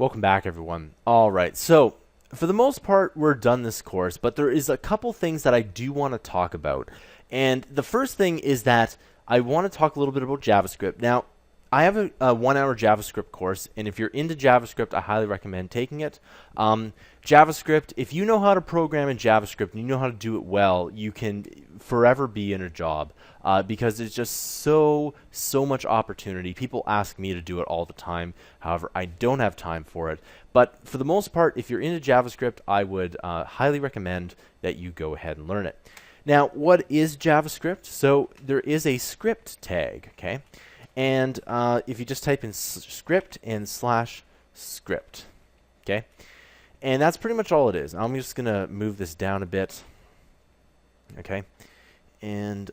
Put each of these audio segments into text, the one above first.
Welcome back, everyone. All right, so for the most part, we're done this course, but there is a couple things that I do want to talk about. And the first thing is that I want to talk a little bit about JavaScript. Now, I have a 1-hour JavaScript course, and if you're into JavaScript, I highly recommend taking it. JavaScript, if you know how to program in JavaScript and you know how to do it well, you can forever be in a job because there's just so much opportunity. People ask me to do it all the time. However, I don't have time for it. But for the most part, if you're into JavaScript, I would highly recommend that you go ahead and learn it. Now, what is JavaScript? So there is a script tag, okay? And if you just type in script and /script, okay? And that's pretty much all it is. I'm just going to move this down a bit, okay? And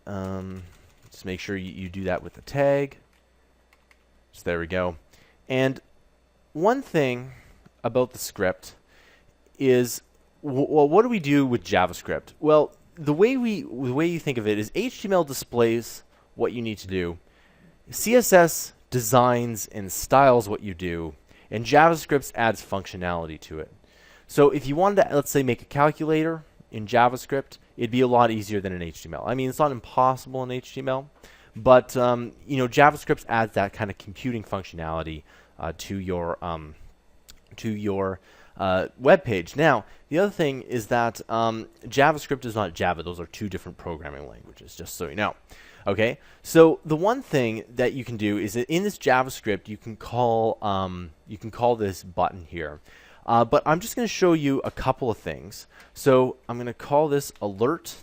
just make sure you do that with the tag. So there we go. And one thing about the script is, well, what do we do with JavaScript? Well, the way you think of it is HTML displays what you need to do. CSS designs and styles what you do, and JavaScript adds functionality to it. So if you wanted to, let's say, make a calculator in JavaScript, it'd be a lot easier than in HTML. I mean, it's not impossible in HTML, but you know, JavaScript adds that kind of computing functionality to your web page. Now, the other thing is that JavaScript is not Java. Those are two different programming languages, just so you know. Okay, so the one thing that you can do is that in this JavaScript you can call this button here, but I'm just going to show you a couple of things. So I'm going to call this alert,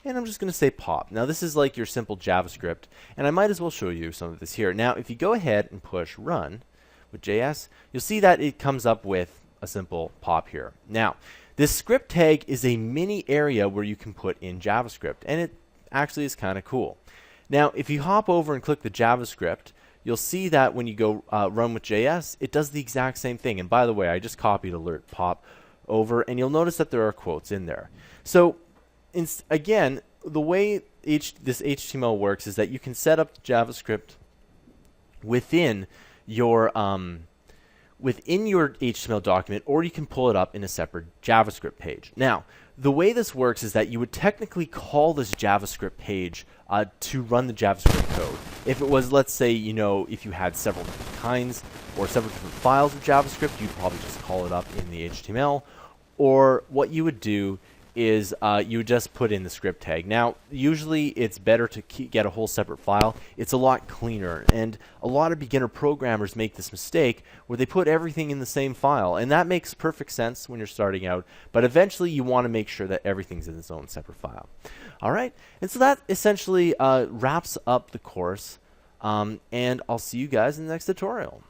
and I'm just going to say pop. Now this is like your simple JavaScript, and I might as well show you some of this here. Now if you go ahead and push run with JS, you'll see that it comes up with a simple pop here. Now this script tag is a mini area where you can put in JavaScript, and it actually is kind of cool. Now, if you hop over and click the JavaScript, you'll see that when you go run with JS, it does the exact same thing. And by the way, I just copied alert pop over, and you'll notice that there are quotes in there. So, again, the way this HTML works is that you can set up JavaScript within your HTML document, or you can pull it up in a separate JavaScript page. Now, the way this works is that you would technically call this JavaScript page to run the JavaScript code. If it was, let's say, you know, if you had several different kinds or several different files of JavaScript, you'd probably just call it up in the HTML. Or what you would do is you would just put in the script tag. Now, usually it's better to get a whole separate file. It's a lot cleaner, and a lot of beginner programmers make this mistake where they put everything in the same file, and that makes perfect sense when you're starting out, but eventually you want to make sure that everything's in its own separate file. All right, and so that essentially wraps up the course, and I'll see you guys in the next tutorial.